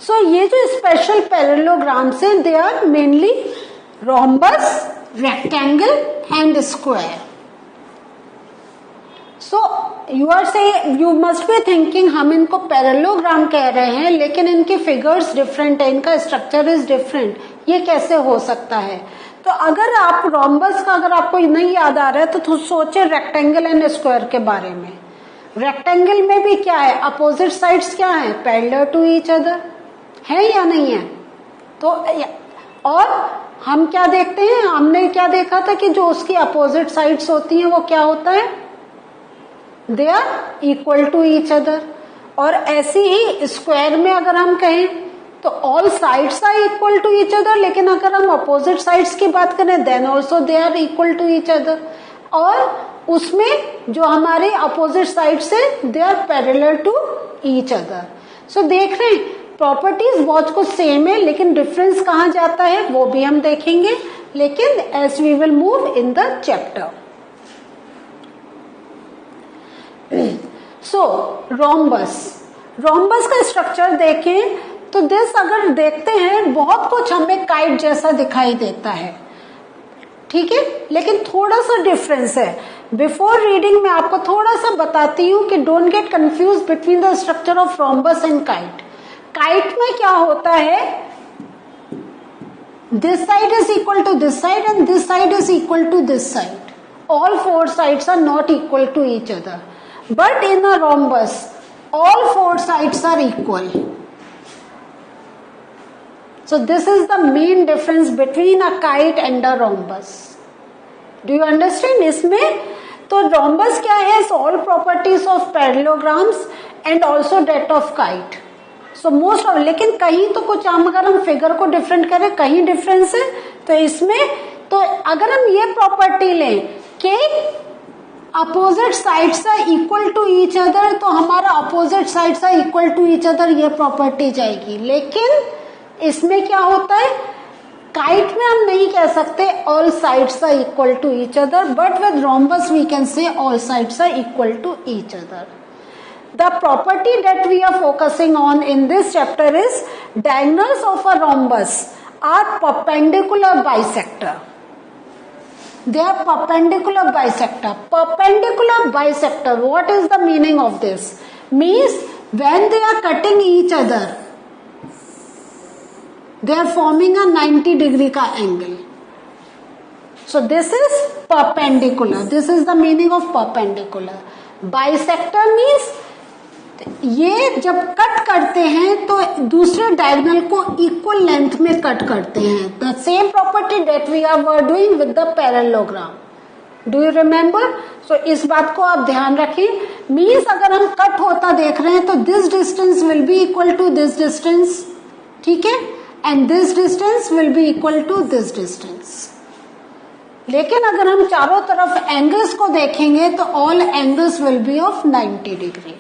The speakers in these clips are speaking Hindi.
सो ये जो स्पेशल पैरेललोग्राम्स हैं they are mainly rhombus, rectangle and square. So you are say you must be thinking हम इनको पैरेललोग्राम कह रहे हैं लेकिन इनके फिगर्स डिफरेंट है, इनका स्ट्रक्चर इज डिफरेंट. ये कैसे हो सकता है? तो अगर आप रोम्बस का अगर आपको नहीं याद आ रहा है तो सोचे रेक्टेंगल एंड स्क्वायर के बारे में. रेक्टेंगल में भी क्या है? अपोजिट साइड्स क्या है? पैरेलल टू ईच अदर है या नहीं है? तो और हम क्या देखते हैं, हमने क्या देखा था कि जो उसकी अपोजिट साइड्स होती हैं वो क्या होता है? They are equal to each other. और ऐसे ही स्क्वायर में अगर हम कहें तो all sides are equal to each other, लेकिन अगर हम अपोजिट साइड्स की बात करें then also they are equal to each other. और उसमें जो हमारे अपोजिट साइड्स है they are parallel to each other. So देख रहे हैं प्रॉपर्टीज बहुत कुछ सेम है लेकिन डिफरेंस कहाँ जाता है वो भी हम देखेंगे, लेकिन as we will move in the chapter. So rhombus का स्ट्रक्चर देखें तो दिस अगर देखते हैं बहुत कुछ हमें काइट जैसा दिखाई देता है, ठीक है, लेकिन थोड़ा सा डिफरेंस है. बिफोर रीडिंग मैं आपको थोड़ा सा बताती हूँ कि don't get confuse between the structure of rhombus and kite. Kite में क्या होता है? This side is equal to this side and this side is equal to this side. All four sides are not equal to each other. But in a rhombus, all four sides are equal. So this is the main difference between a kite and a rhombus. Do you understand? इसमें तो rhombus क्या है? So all properties of parallelograms and also that of kite. So most of, लेकिन कहीं तो कुछ अगर हम फिगर को डिफरेंट करें कहीं डिफरेंस है. तो इसमें तो अगर हम ये प्रॉपर्टी लें कि opposite sides are equal to each other तो हमारा opposite sides are equal to each other ये प्रॉपर्टी जाएगी. लेकिन इसमें क्या होता है? काइट में हम नहीं कह सकते all sides are equal to each other, but with rhombus we can say all sides are equal to each other. The property that we are focusing on in this chapter is diagonals of a rhombus are perpendicular bisector. They are perpendicular bisector. Perpendicular bisector, what is the meaning of this? Means when they are cutting each other, they are forming a 90-degree का angle. So this is perpendicular. This is the meaning of perpendicular. Bisector means ये जब कट करते हैं तो दूसरे डायगोनल को इक्वल लेंथ में कट करते हैं. The same property that we are doing with the parallelogram. Do you remember? So इस बात को आप ध्यान रखें. मीन्स अगर हम कट होता देख रहे हैं तो this distance will be equal to this distance, ठीक है, and this distance will be equal to this distance. लेकिन अगर हम चारों तरफ एंगल्स को देखेंगे तो all angles will be of 90 degree.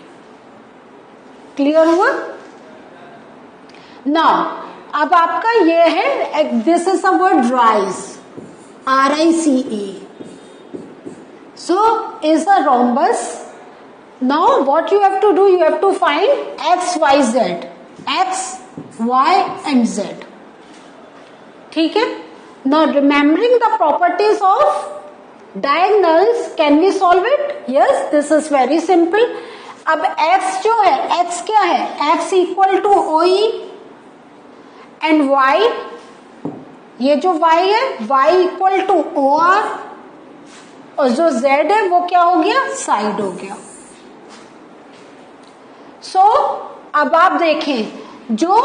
Clear हुआ? नाउ अब आपका ये है, this is a word rice, RICE. So is a rhombus. Now what you have to do, you have to find X, Y, Z. X, Y and Z. ठीक है. Now remembering the properties of diagonals, can we solve it? Yes, this is very simple. अब x जो है, x क्या है? x equal to OE and y, ये जो y है y इक्वल टू OR, और जो z है वो क्या हो गया? साइड हो गया. सो अब आप देखें जो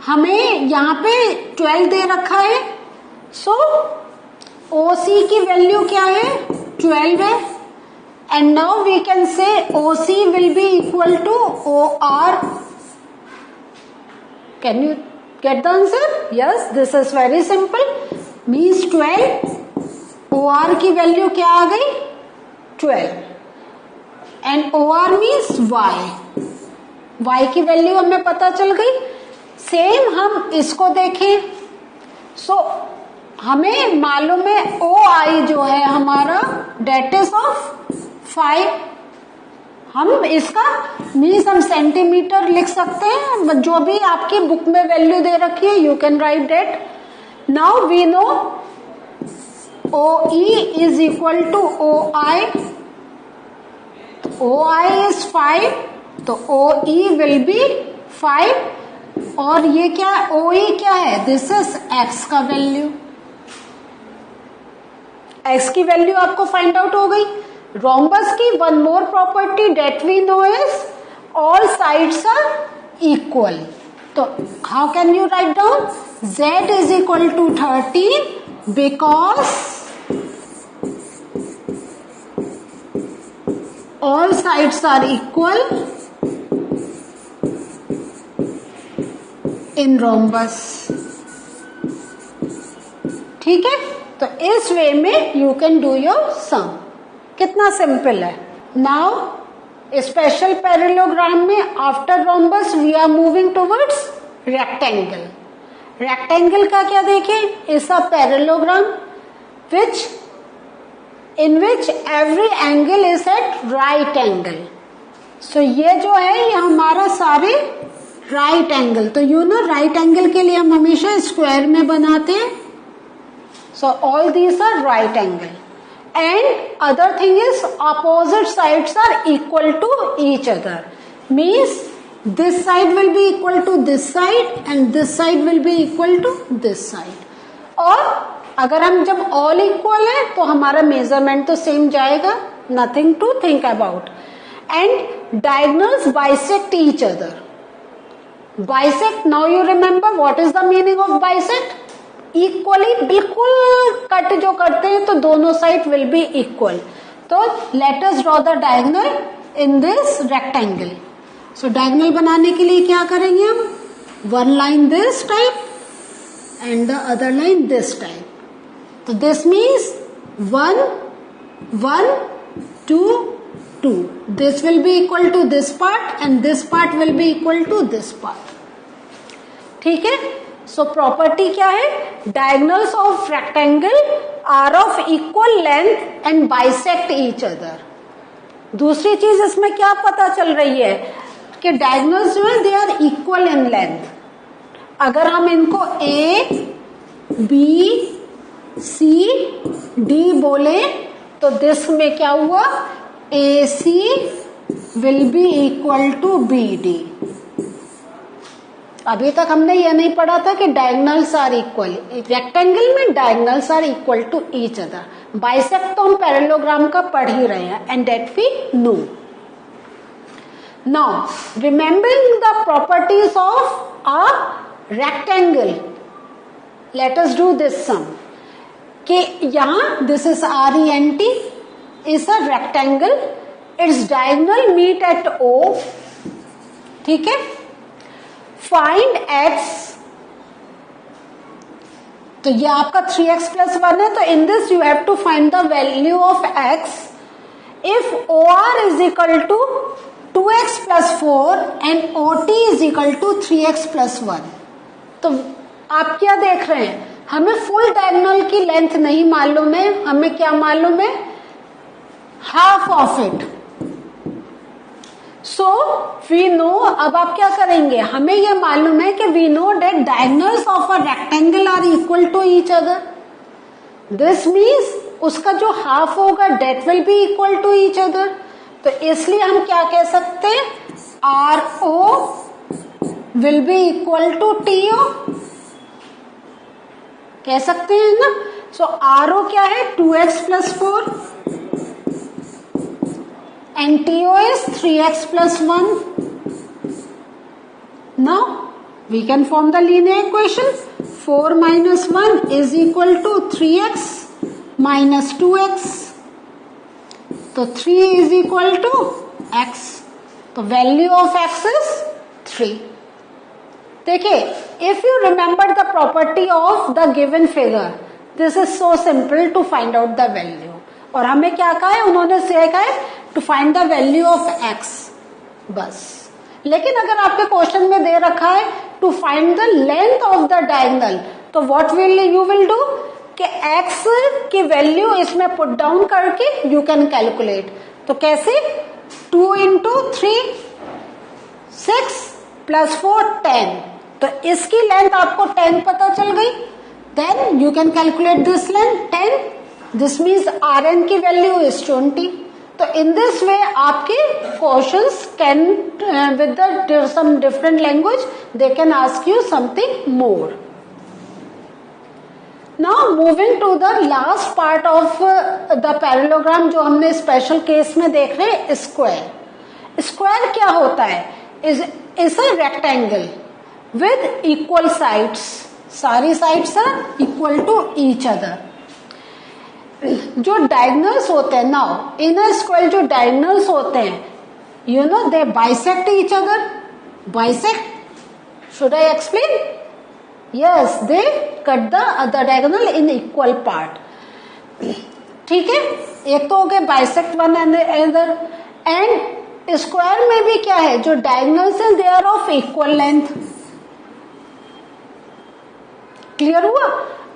हमें यहाँ पे 12 दे रखा है. सो OC की वैल्यू क्या है? 12 है. And now we can say OC will be equal to OR. Can you get the answer? Yes, this is very simple. Means 12. OR की वैल्यू क्या आ गई? 12. And OR means Y. Y की वैल्यू हमें पता चल गई. सेम हम इसको देखें. So हमें मालूम है OI जो है हमारा डेट इज ऑफ 5. हम इसका मीन्स हम सेंटीमीटर लिख सकते हैं, जो भी आपकी बुक में वैल्यू दे रखी है you can write that. Now we know OE is equal to OI. OI is 5, तो OE will be 5. और ये क्या है, OE क्या है, दिस इज x का वैल्यू. x की वैल्यू आपको फाइंड आउट हो गई. रोम्बस की one more property that we know is all sides are equal. तो how can you write down, z is equal to 13 because all sides are equal in rhombus. ठीक है, तो इस वे में you can do your sum. कितना सिंपल है. नाउ स्पेशल पैरेललोग्राम में after rhombus we are moving towards rectangle. Rectangle का क्या देखें, is a parallelogram which in which every angle is at right angle. So ये जो है ये हमारा सारे right angle. तो यू नो राइट एंगल के लिए हम हमेशा स्क्वायर में बनाते हैं. So all these are right angle. And other thing is opposite sides are equal to each other. Means this side will be equal to this side and this side will be equal to this side. और अगर हम जब ऑल इक्वल है तो हमारा मेजरमेंट तो सेम जाएगा, nothing to think about. And diagonals bisect each other. Bisect, now you remember what is the meaning of bisect. Equally, बिल्कुल कट जो करते हैं तो दोनों साइड विल बी इक्वल. तो let us draw the diagonal in this rectangle. So diagonal बनाने के लिए क्या करेंगे हम, one line this type and the other line this type. So this means 1 1 2 2. This will be equal to this part and this part will be equal to this part. ठीक है. So property क्या है, diagonals of rectangle are of equal length and bisect each other. दूसरी चीज इसमें क्या पता चल रही है कि diagonals जो है they are equal in length. अगर हम इनको A, B, C, D बोले तो दिस में क्या हुआ, AC will be equal to BD. अभी तक हमने यह नहीं पढ़ा था कि डायगोनल्स आर इक्वल. रेक्टेंगल में diagonals are equal to each other. Bisect तो हम पैरेललोग्राम का पढ़ ही रहे हैं and that we know. Now remembering the properties of a rectangle, let us do this sum. कि यहां this is RENT is a rectangle, its diagonal meet at O. ठीक है. Find x. तो ये आपका 3x plus 1 है, तो in this you have to find the value of x. If OR is equal to 2x plus 4 and OT is equal to 3x plus 1. तो आप क्या देख रहे हैं, हमें फुल डायगोनल की लेंथ नहीं मालूम है, हमें क्या मालूम है, half of it. So we know, अब आप क्या करेंगे, हमें यह मालूम है कि we know that diagonals of a rectangle are equal to each other. This means उसका जो हाफ होगा that will be equal to each other. तो इसलिए हम क्या कह सकते हैं, RO will be equal to TO. कह सकते हैं ना. सो RO क्या है, 2x plus 4 and TO is 3x plus 1. Now we can form the linear equation. 4 minus 1 is equal to 3x minus 2x. तो 3 is equal to x. तो value of x is 3. देखिए, if you remember the property of the given figure, this is so simple to find out the value. और हमें क्या कहा है, उन्होंने से कहा है to find the value of x बस. लेकिन अगर आपके क्वेश्चन में दे रखा है to find the length of the diagonal, तो what will you will do कि x की वैल्यू इसमें पुट डाउन करके यू कैन कैलकुलेट. तो कैसे, 2 into 3 6 plus 4 10. तो इसकी लेंथ आपको 10 पता चल गई. Then you can calculate this length 10. This means Rn की वैल्यू is 20. तो in this way आपके questions can with the some different language they can ask you something more. Now moving to the last part of the parallelogram जो हमने स्पेशल केस में देख रहे हैं, स्क्वायर. स्क्वायर क्या होता है? is a rectangle with equal sides. सारी sides are equal to each other. जो डायगोनल्स होते हैं, नाउ इन अ स्क्वायर जो डायगोनल्स होते हैं, you know they bisect each other. Bisect, should I explain? Yes, they cut the other diagonal in equal part. ठीक है, एक तो हो गए bisect one and other. And square में भी क्या है, जो डायगोनल्स हैं they are of equal length. Clear हुआ?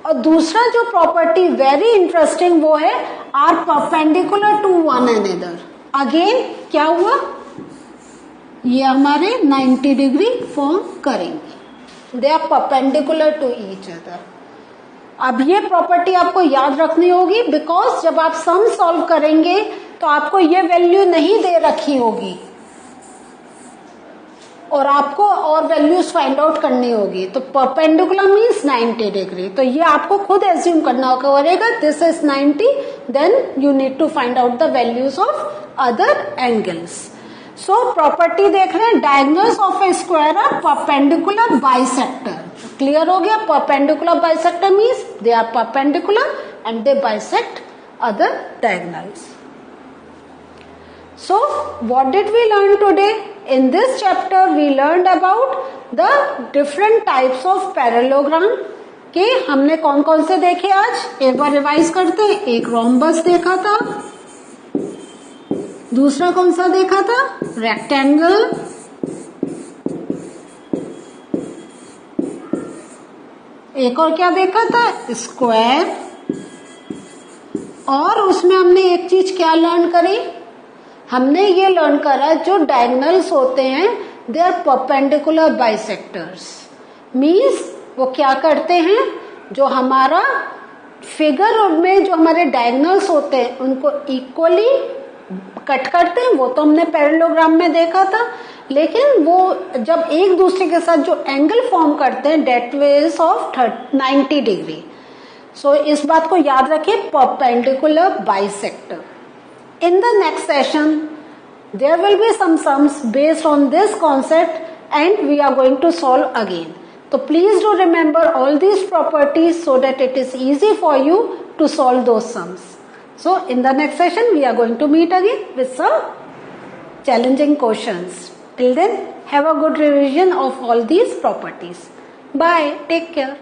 और दूसरा जो प्रॉपर्टी वेरी इंटरेस्टिंग वो है are perpendicular to one another. Again क्या हुआ, ये हमारे 90 डिग्री फॉर्म करेंगे. They are perpendicular to each other. अब ये प्रॉपर्टी आपको याद रखनी होगी बिकॉज जब आप सम सॉल्व करेंगे तो आपको ये वैल्यू नहीं दे रखी होगी और आपको और वैल्यूज फाइंड आउट करनी होगी. तो परपेंडिकुलर मीन्स 90 डिग्री. तो ये आपको खुद एज्यूम करना पड़ेगा. This is 90, then you need to find out the values of other angles. So property देख रहे हैं, diagonals of a square are perpendicular bisector. Clear हो गया? Perpendicular bisector means they are perpendicular and they bisect other diagonals. So what did we learn today? In this chapter we learned about the different types of parallelogram. के हमने कौन कौन से देखे आज? एक बार रिवाइज करते हैं. एक रोम्बस देखा था, दूसरा कौन सा देखा था? रेक्टेंगल, एक और क्या देखा था? स्क्वायर. और उसमें हमने एक चीज क्या लर्न करी? हमने ये लर्न करा जो डायगोनल्स होते हैं they are perpendicular bisectors. Means वो क्या करते हैं, जो हमारा फिगर में जो हमारे डायगोनल्स होते हैं उनको इक्वली कट करते हैं. वो तो हमने पैरेललोग्राम में देखा था. लेकिन वो जब एक दूसरे के साथ जो एंगल फॉर्म करते हैं डेट वेज ऑफ 90 डिग्री. सो इस बात को याद रखें, perpendicular bisector. In the next session, there will be some sums based on this concept and we are going to solve again. So please do remember all these properties so that it is easy for you to solve those sums. So in the next session, we are going to meet again with some challenging questions. Till then, have a good revision of all these properties. Bye. Take care.